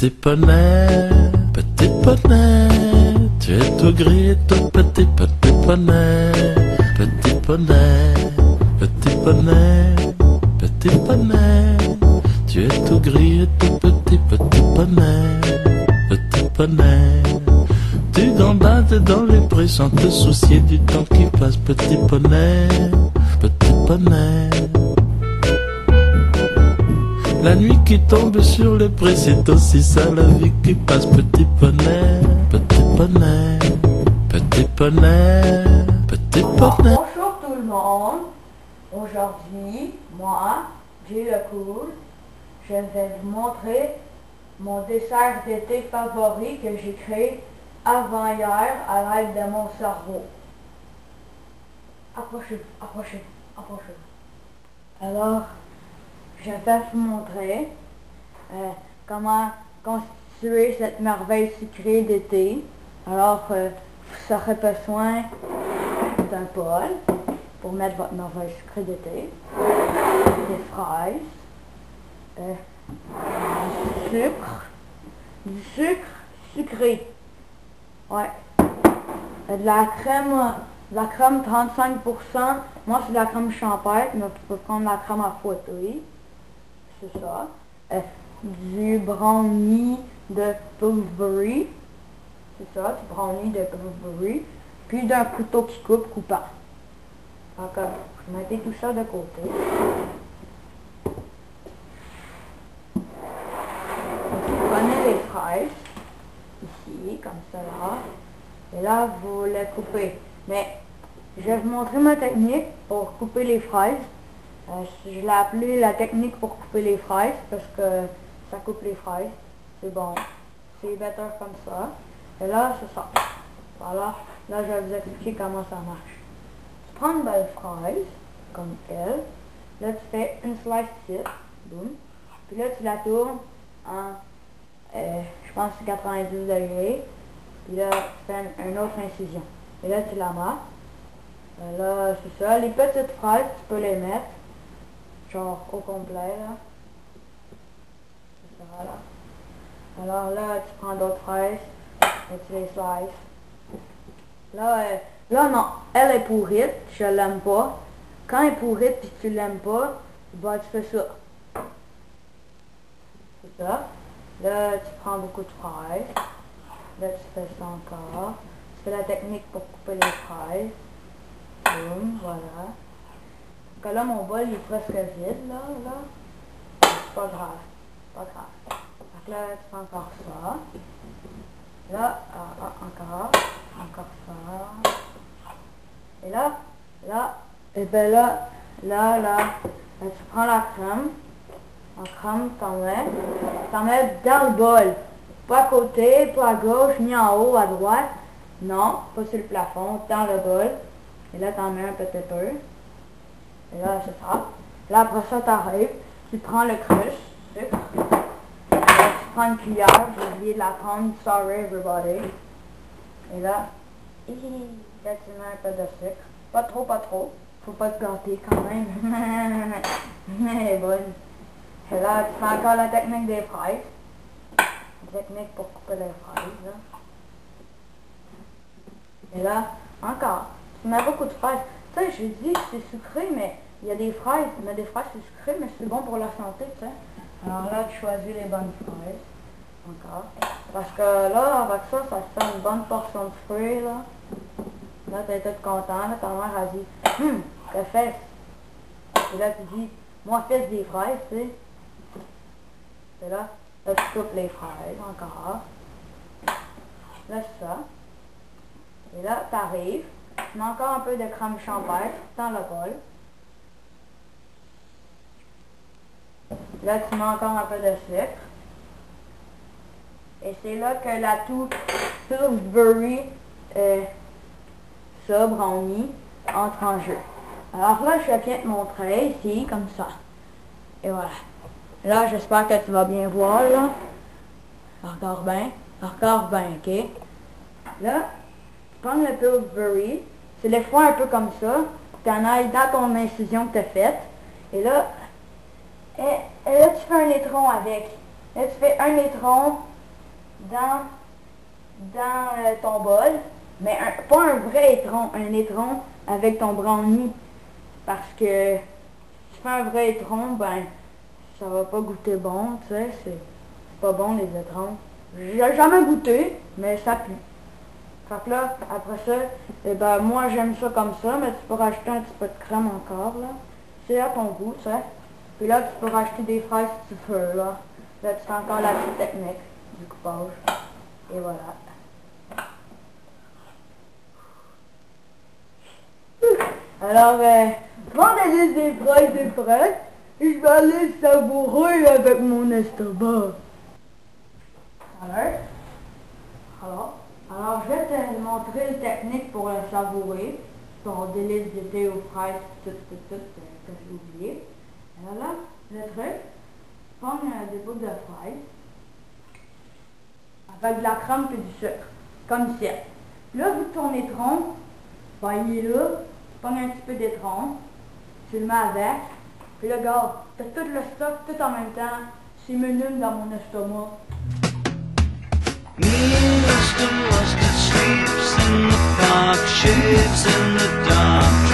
Petit poney, tu es tout gris et tout petit poney. Petit poney, petit poney, petit poney. Tu es tout gris et tout petit poney. Petit poney, tu gambades dans les prés sans te soucier du temps qui passe. Petit poney, petit poney. La nuit qui tombe sur le pré, c'est aussi ça la vie qui passe. Petit poney, petit poney, petit poney, petit poney. Bonjour tout le monde. Aujourd'hui, moi, Jay Lecour, je vais vous montrer mon dessert d'été favori que j'ai créé avant-hier à l'aide de mon cerveau. Approchez-vous, approchez-vous, approchez-vous. Alors, je vais vous montrer comment constituer cette merveille sucrée d'été. Alors, vous aurez besoin d'un bol pour mettre votre merveille sucrée d'été, des fraises, du sucre sucré, ouais, de la crème 35%, moi c'est de la crème champêtre, mais tu peux prendre la crème à fouetter. C'est ça. Du brownie de Pillsbury. C'est ça, du brownie de Pillsbury. Puis d'un couteau qui coupe coupant. Donc, vous mettez tout ça de côté. Vous prenez les fraises, ici, comme ça là. Et là, vous les coupez. Mais, je vais vous montrer ma technique pour couper les fraises. Je l'ai appelé la technique pour couper les fraises parce que ça coupe les fraises. C'est bon. C'est better comme ça. Et là, c'est ça. Voilà. Là, je vais vous expliquer comment ça marche. Tu prends une belle fraise, comme elle. Là, tu fais une slice petite. Boum. Puis là, tu la tournes en, je pense, 90 degrés. Puis là, tu fais une autre incision. Et là, tu la marques. Là, c'est ça. Les petites fraises, tu peux les mettre. Genre au complet là. C'est ça là. Alors là, tu prends d'autres fraises et tu les slices. Là non, elle est pourrite, je l'aime pas. Quand elle est pourrite puis tu l'aimes pas, bah tu fais ça. C'est ça. Là, tu prends beaucoup de fraises. Là, tu fais ça encore. Tu fais la technique pour couper les fraises. Boum, voilà. Donc là, mon bol il est presque vide, là. C'est pas grave, pas grave. Donc là, tu fais encore ça. Là, encore ça. Et là, et ben là, tu prends la crème, t'en mets dans le bol. Pas à côté, pas à gauche, ni en haut, à droite. Non, pas sur le plafond, dans le bol. Et là, t'en mets un petit peu. Et là, c'est ça. Là, après ça, t'arrives, tu prends le crush, sucre. Là, tu prends une cuillère, j'ai oublié de la prendre, sorry everybody. Et là, tu mets un peu de sucre. Pas trop. Faut pas te gâter quand même. Mais elle est bonne. Et là, tu fais encore la technique des fraises. La technique pour couper les fraises, là. Et là, encore. Tu mets beaucoup de fraises. Tu sais, j'ai dit que c'est sucré, mais il y a des fraises. Mais des fraises, c'est sucré, mais c'est bon pour la santé, tu sais. Alors là, tu choisis les bonnes fraises. Encore. Parce que là, avec ça, ça te fait une bonne portion de fruits, là. Là, t'es toute content. Là, ta mère a dit, que fais. Et là, tu dis, moi, fais des fraises, tu sais. Et là, tu coupes les fraises, encore. Là, c'est ça. Et là, t'arrives. Tu mets encore un peu de crème champêtre dans le bol. Là, tu mets encore un peu de sucre. Et c'est là que la toute Pillsbury, brownie, entre en jeu. Alors là, je viens te montrer ici, comme ça. Et voilà. Là, j'espère que tu vas bien voir, là. Encore bien, ok? Là, tu prends le Pillsbury. Tu les froids un peu comme ça. Tu en ailles dans ton incision que tu as faite. Et là, tu fais un étron avec. Là, tu fais un étron dans ton bol, mais pas un vrai étron, un étron avec ton brownie. Parce que si tu fais un vrai étron, ben ça va pas goûter bon, tu sais, c'est pas bon les étrons. J'ai jamais goûté, mais ça pue. Fait que là, après ça, eh ben moi j'aime ça comme ça, mais tu peux rajouter un petit peu de crème encore, là. C'est à ton goût, tu sais. Puis là, tu peux rajouter des fraises si tu veux, là. Là, tu fais encore la petite technique du coupage. Et voilà. Alors, mon délice des fraises est prêt. Je vais aller savourer avec mon estomac. Alors, je vais te montrer une technique pour le savourer. Ton délice d'été aux fraises, tout, que j'ai oublié. Alors là, le truc, prends des bouts de fraises avec de la crème et du sucre, comme ça. Là, vu que ton étron, ben, il est là, prends un petit peu d'étron, tu le mets avec, puis là, regarde, t'as tout le stock tout en même temps, c'est minime dans mon estomac. Me and Mr. Mustard sleeps in the park, shades in the dark.